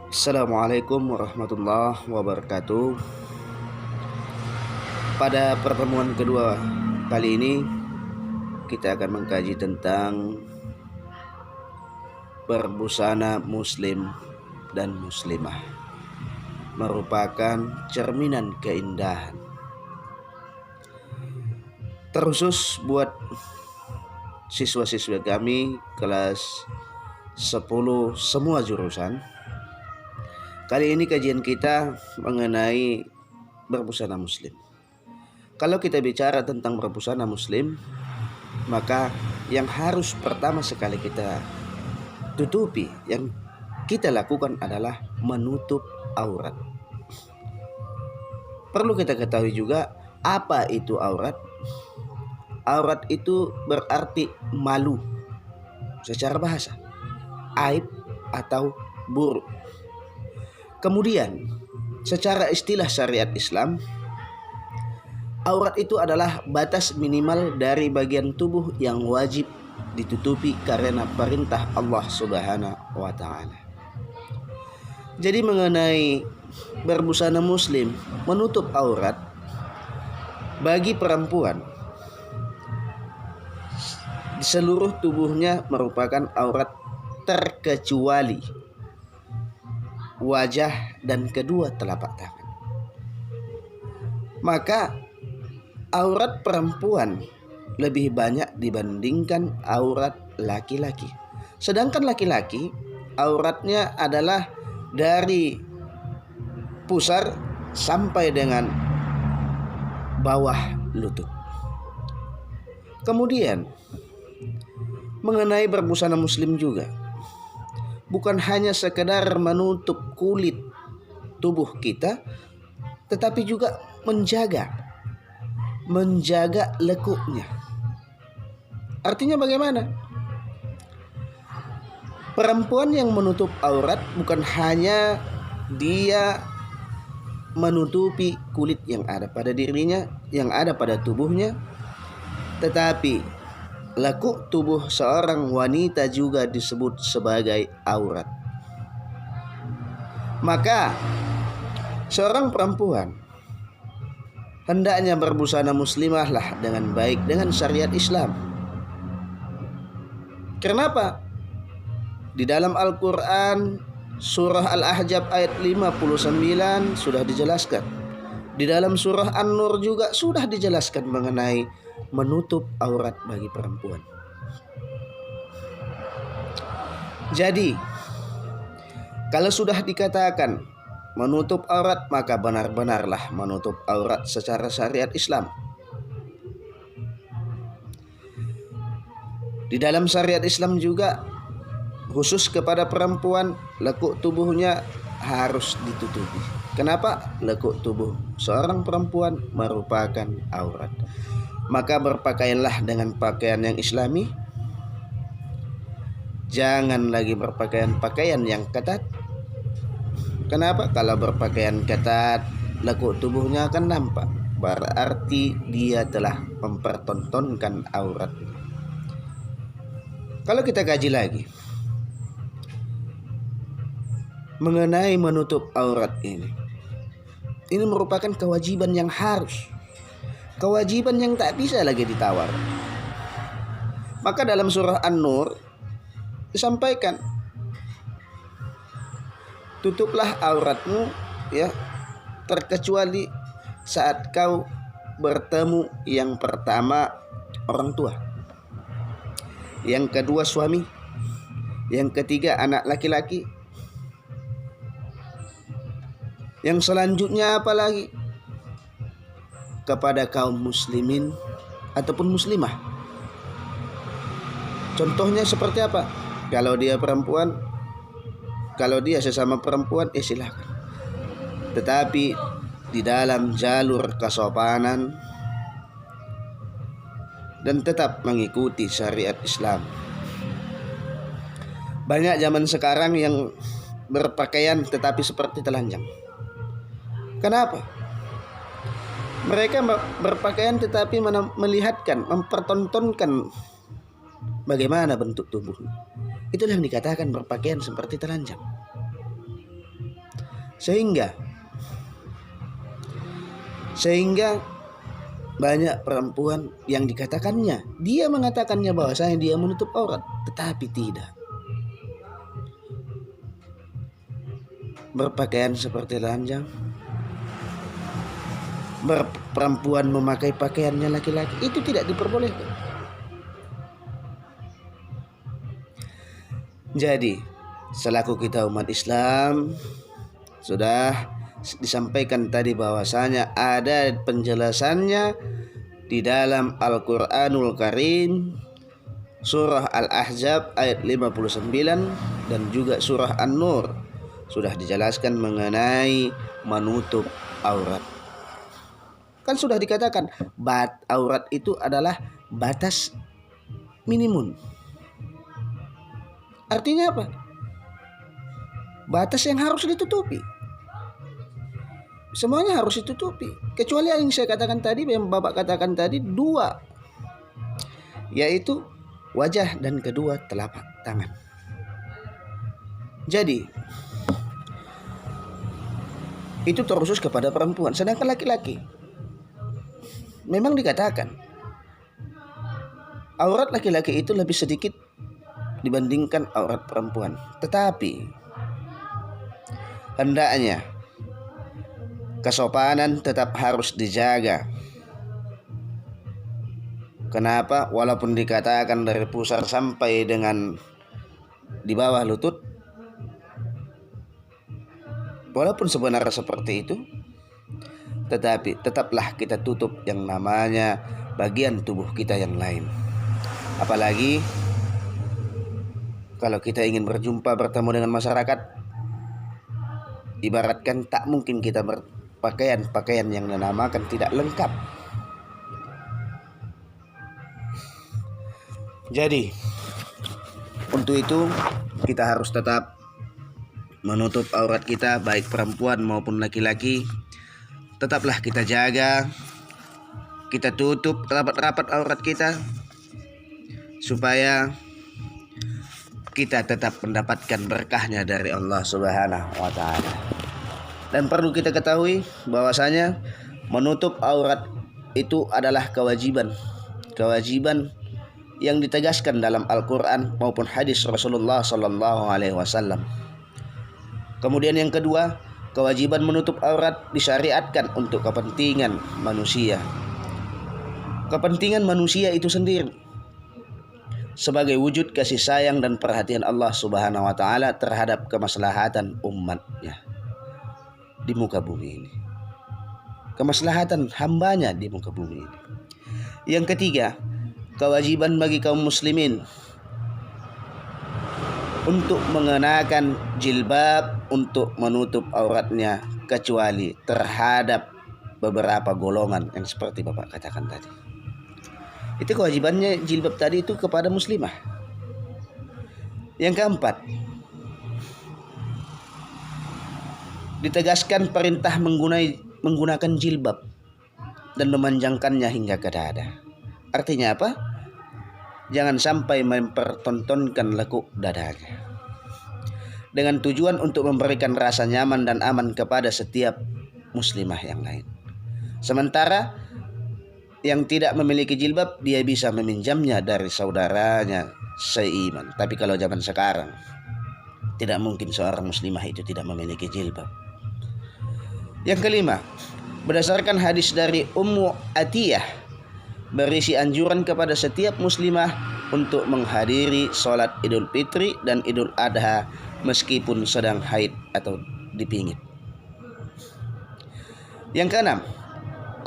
Assalamualaikum warahmatullahi wabarakatuh. Pada pertemuan kedua kali ini kita akan mengkaji tentang berbusana muslim dan muslimah, merupakan cerminan keindahan. Terkhusus buat siswa-siswa kami kelas 10 semua jurusan. Kali ini kajian kita mengenai berbusana muslim. Kalau kita bicara tentang berbusana muslim, maka yang harus pertama sekali kita tutupi, yang kita lakukan adalah menutup aurat. Perlu kita ketahui juga apa itu aurat. Aurat itu berarti malu secara bahasa, aib atau buruk. Kemudian secara istilah syariat Islam, aurat itu adalah batas minimal dari bagian tubuh yang wajib ditutupi karena perintah Allah Subhanahu wa taala. Jadi mengenai berbusana muslim, menutup aurat bagi perempuan, seluruh tubuhnya merupakan aurat terkecuali wajah dan kedua telapak tangan. Maka aurat perempuan lebih banyak dibandingkan aurat laki-laki. Sedangkan laki-laki auratnya adalah dari pusar sampai dengan bawah lutut. Kemudian mengenai berbusana muslim juga, bukan hanya sekedar menutup kulit tubuh kita, tetapi juga menjaga lekuknya. Artinya bagaimana? Perempuan yang menutup aurat bukan hanya dia menutupi kulit yang ada pada dirinya, yang ada pada tubuhnya, tetapi lekuk tubuh seorang wanita juga disebut sebagai aurat. Maka seorang perempuan hendaknya berbusana muslimah lah dengan baik dengan syariat Islam. Kenapa? Di dalam Al-Quran surah Al-Ahzab ayat 59 sudah dijelaskan. Di dalam surah An-Nur juga sudah dijelaskan mengenai menutup aurat bagi perempuan. Jadi, kalau sudah dikatakan menutup aurat, maka benar-benarlah menutup aurat secara syariat Islam. Di dalam syariat Islam juga khusus kepada perempuan, lekuk tubuhnya harus ditutupi. Kenapa? Lekuk tubuh seorang perempuan merupakan aurat. Maka berpakaianlah dengan pakaian yang islami. Jangan lagi berpakaian yang ketat. Kenapa? Kalau berpakaian ketat, lekuk tubuhnya akan nampak. Berarti dia telah mempertontonkan aurat. Kalau kita kaji lagi mengenai menutup aurat ini merupakan kewajiban yang harus, kewajiban yang tak bisa lagi ditawar. Maka dalam surah An-Nur disampaikan, tutuplah auratmu ya, terkecuali saat kau bertemu yang pertama orang tua, yang kedua suami, yang ketiga anak laki-laki, yang selanjutnya apa lagi? Kepada kaum muslimin ataupun muslimah. Contohnya seperti apa? Kalau dia perempuan, kalau dia sesama perempuan, silakan. Tetapi di dalam jalur kesopanan dan tetap mengikuti syariat Islam. Banyak zaman sekarang yang berpakaian tetapi seperti telanjang. Kenapa? Mereka berpakaian tetapi melihatkan, mempertontonkan bagaimana bentuk tubuh. Itulah yang dikatakan berpakaian seperti telanjang. Sehingga banyak perempuan yang dia mengatakannya bahwasanya dia menutup aurat, tetapi tidak. Berpakaian seperti telanjang, perempuan memakai pakaiannya laki-laki, itu tidak diperbolehkan. Jadi, selaku kita umat Islam, sudah disampaikan tadi bahwasanya ada penjelasannya di dalam Al-Qur'anul Karim, surah Al-Ahzab ayat 59 dan juga surah An-Nur, sudah dijelaskan mengenai menutup aurat. Kan sudah dikatakan aurat itu adalah batas minimum. Artinya apa? Batas yang harus ditutupi. Semuanya harus ditutupi, kecuali yang saya katakan tadi, yang Bapak katakan tadi, dua, yaitu wajah dan kedua telapak tangan. Jadi itu terkhusus kepada perempuan. Sedangkan laki-laki memang dikatakan aurat laki-laki itu lebih sedikit dibandingkan aurat perempuan, tetapi hendaknya kesopanan tetap harus dijaga. Kenapa? Walaupun dikatakan dari pusar sampai dengan di bawah lutut, walaupun sebenarnya seperti itu, tetapi tetaplah kita tutup yang namanya bagian tubuh kita yang lain. Apalagi kalau kita ingin bertemu dengan masyarakat, ibaratkan tak mungkin kita berpakaian yang dinamakan tidak lengkap. Jadi untuk itu kita harus tetap menutup aurat kita, baik perempuan maupun laki-laki. Tetaplah kita jaga, kita tutup rapat-rapat aurat kita, supaya kita tetap mendapatkan berkahnya dari Allah Subhanahu wa Ta'ala. Dan perlu kita ketahui bahwasanya menutup aurat itu adalah kewajiban yang ditegaskan dalam Al-Quran maupun hadis Rasulullah Sallallahu Alaihi Wasallam. Kemudian yang kedua, kewajiban menutup aurat disyariatkan untuk kepentingan manusia. Kepentingan manusia itu sendiri sebagai wujud kasih sayang dan perhatian Allah Subhanahu wa Ta'ala terhadap kemaslahatan umatnya di muka bumi ini, kemaslahatan hambanya di muka bumi ini. Yang ketiga, kewajiban bagi kaum muslimin untuk mengenakan jilbab untuk menutup auratnya, kecuali terhadap beberapa golongan yang seperti Bapak katakan tadi. Itu kewajibannya jilbab tadi itu kepada muslimah. Yang keempat, ditegaskan perintah menggunakan jilbab dan memanjangkannya hingga ke dada. Artinya apa? Jangan sampai mempertontonkan lekuk dadanya, dengan tujuan untuk memberikan rasa nyaman dan aman kepada setiap muslimah yang lain. Sementara yang tidak memiliki jilbab, dia bisa meminjamnya dari saudaranya seiman. Tapi kalau zaman sekarang, tidak mungkin seorang muslimah itu tidak memiliki jilbab. Yang kelima, berdasarkan hadis dari Ummu Atiyah, berisi anjuran kepada setiap muslimah untuk menghadiri sholat Idul Fitri dan Idul Adha meskipun sedang haid atau dipingit. Yang keenam,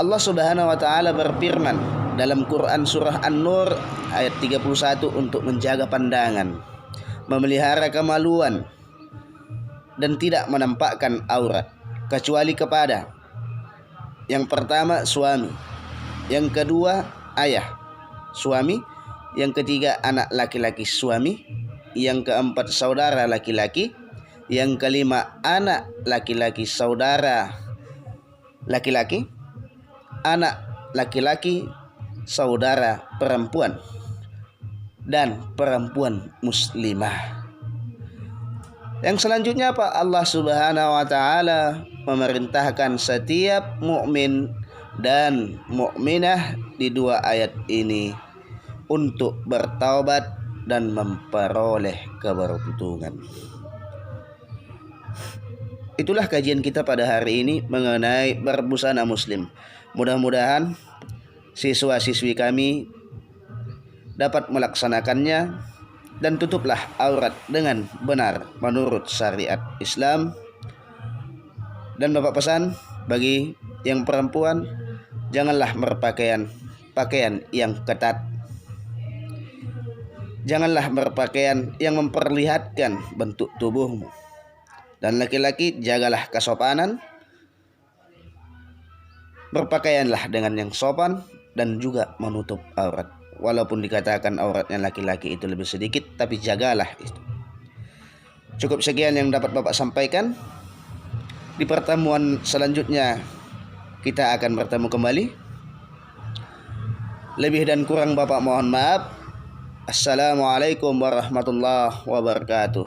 Allah Subhanahu wa Ta'ala berfirman dalam Quran surah An-Nur ayat 31 untuk menjaga pandangan, memelihara kemaluan dan tidak menampakkan aurat kecuali kepada yang pertama suami, yang kedua ayah suami, yang ketiga anak laki-laki suami, yang keempat saudara laki-laki, yang kelima anak laki-laki saudara laki-laki, anak laki-laki saudara perempuan, dan perempuan muslimah. Yang selanjutnya apa? Allah Subhanahu wa taala memerintahkan setiap mukmin dan mukminah di dua ayat ini untuk bertaubat dan memperoleh keberuntungan. Itulah kajian kita pada hari ini mengenai berbusana muslim. Mudah-mudahan siswa-siswi kami dapat melaksanakannya. Dan tutuplah aurat dengan benar menurut syariat Islam. Dan Bapak pesan bagi yang perempuan, janganlah berpakaian yang ketat. Janganlah berpakaian yang memperlihatkan bentuk tubuhmu. Dan laki-laki, jagalah kesopanan. Berpakaianlah dengan yang sopan dan juga menutup aurat. Walaupun dikatakan auratnya laki-laki itu lebih sedikit, tapi jagalah itu. Cukup sekian yang dapat Bapak sampaikan. Di pertemuan selanjutnya kita akan bertemu kembali. Lebih dan kurang Bapak mohon maaf. Assalamualaikum warahmatullahi wabarakatuh.